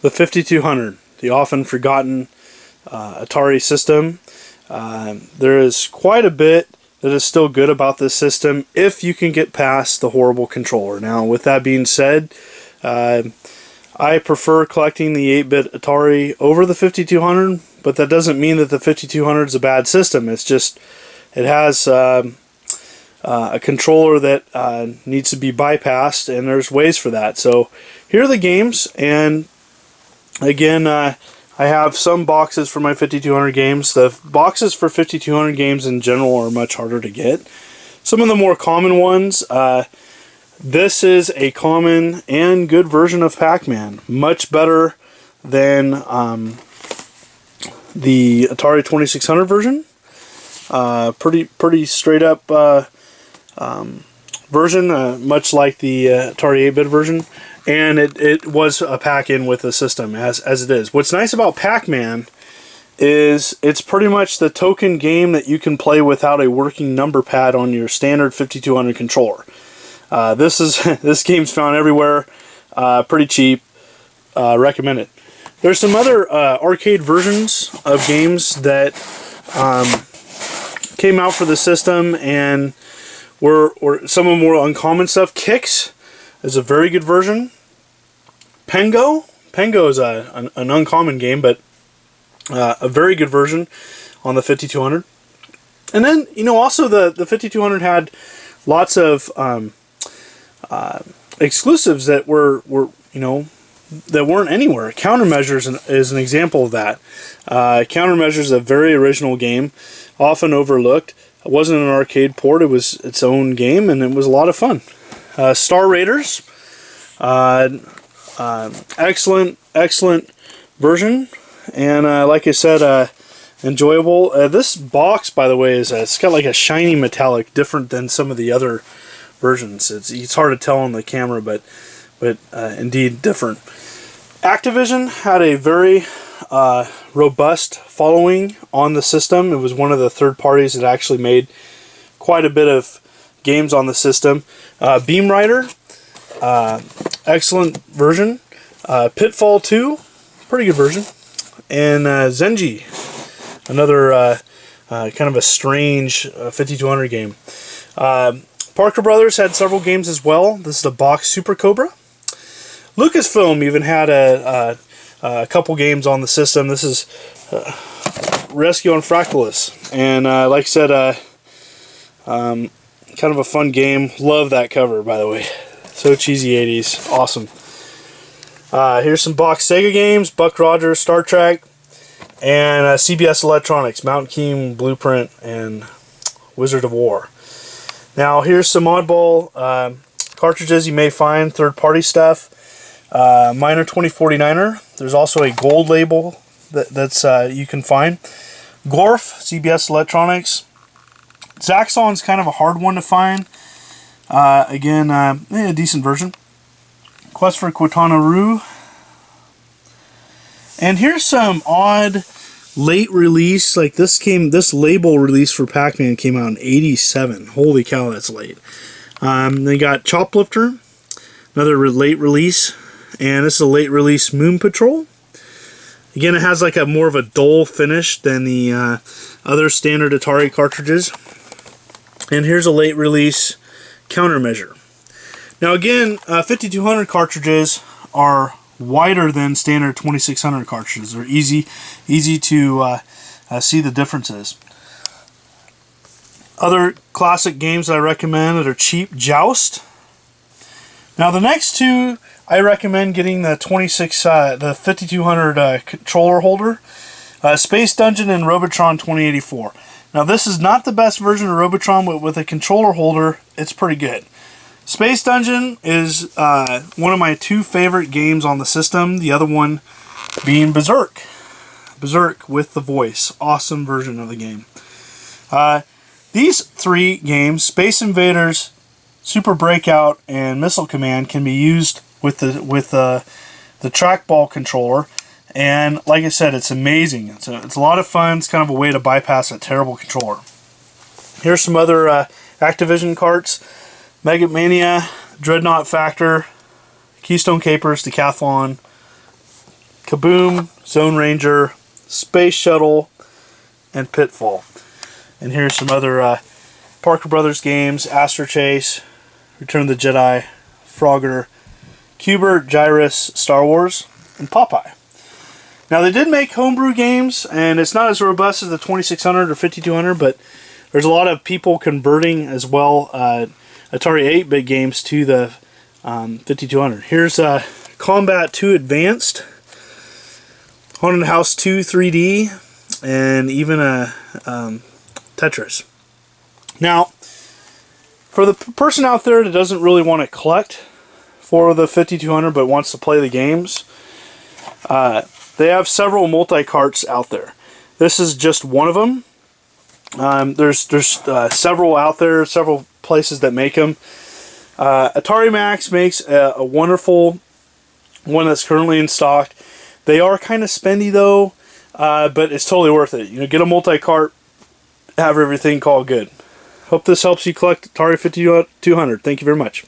the 5200, the often forgotten Atari system. There is quite a bit that is still good about this system if you can get past the horrible controller. Now, with that being said, I prefer collecting the 8-bit Atari over the 5200, but that doesn't mean that the 5200 is a bad system. It's just it has a controller that needs to be bypassed, and there's ways for that. So here are the games, and again, I have some boxes for my 5200 games. The boxes for 5200 games in general are much harder to get. Some of the more common ones, this is a common and good version of Pac-Man. Much better than the Atari 2600 version. Pretty straight up version, much like the Atari 8-bit version. And it was a pack-in with the system as it is. What's nice about Pac-Man is it's pretty much the token game that you can play without a working number pad on your standard 5200 controller. This game's found everywhere, pretty cheap, recommend it. There's some other arcade versions of games that came out for the system and were some of the more uncommon stuff. Kicks is a very good version. Pengo is an uncommon game, but a very good version on the 5200. And then, also the 5200 had lots of exclusives that were that weren't anywhere. Countermeasures is an example of that. Countermeasures is a very original game, often overlooked. It wasn't an arcade port, it was its own game, and it was a lot of fun. Star Raiders, excellent version, and like I said, enjoyable. This box, by the way, it's got like a shiny metallic, different than some of the other versions. It's hard to tell on the camera, but indeed different. Activision had a very robust following on the system. It was one of the third parties that actually made quite a bit of games on the system. BEAMRIDER, excellent version. Pitfall 2, pretty good version. And Zenji, another kind of a strange 5200 game. Parker Brothers had several games as well. This is the Box Super Cobra. Lucasfilm even had a couple games on the system. This is Rescue on Fractalus. And like I said, kind of a fun game. Love that cover, by the way. So cheesy 80s. Awesome. Here's some box Sega games. Buck Rogers, Star Trek, and CBS Electronics, Mountain King, Blueprint, and Wizard of War. Now here's some oddball cartridges you may find, third-party stuff. Miner 2049er. There's also a gold label that's you can find. Gorf, CBS Electronics. Zaxxon's kind of a hard one to find. Again, a decent version. Quest for Quintana Roo. And here's some odd late release. Like this label release for Pac-Man came out in '87. Holy cow, that's late. They got Choplifter, another late release. And this is a late release Moon Patrol. Again, it has like a more of a dull finish than the other standard Atari cartridges. And here's a late release Countermeasure. Now again, 5200 cartridges are wider than standard 2600 cartridges. They're easy to see the differences. Other classic games that I recommend that are cheap: Joust. Now the next two, I recommend getting the 5200 controller holder, Space Dungeon and Robotron 2084. Now this is not the best version of Robotron, but with a controller holder, it's pretty good. Space Dungeon is one of my two favorite games on the system. The other one being Berserk. Berserk with the voice. Awesome version of the game. These three games, Space Invaders, Super Breakout, and Missile Command, can be used with the trackball controller, and like I said, it's amazing. It's a lot of fun. It's kind of a way to bypass a terrible controller. Here's some other Activision carts: Mega Mania, Dreadnought Factor, Keystone Capers, Decathlon, Kaboom, Zone Ranger, Space Shuttle, and Pitfall. And here's some other Parker Brothers games: Astro Chase, Return of the Jedi, Frogger, Cubert, Gyrus, Star Wars, and Popeye. Now, they did make homebrew games, and it's not as robust as the 2600 or 5200, but there's a lot of people converting as well Atari 8-bit games to the 5200. Here's Combat 2 Advanced, Haunted House 2 3D, and even a Tetris. Now, for the person out there that doesn't really want to collect for the 5200 but wants to play the games, they have several multi-carts out there. This is just one of them. There's several out there, several places that make them. Atari Max makes a wonderful one that's currently in stock. They are kind of spendy though, but it's totally worth it. You know, get a multi-cart, have everything called good. Hope this helps you collect Atari 5200. Thank you very much.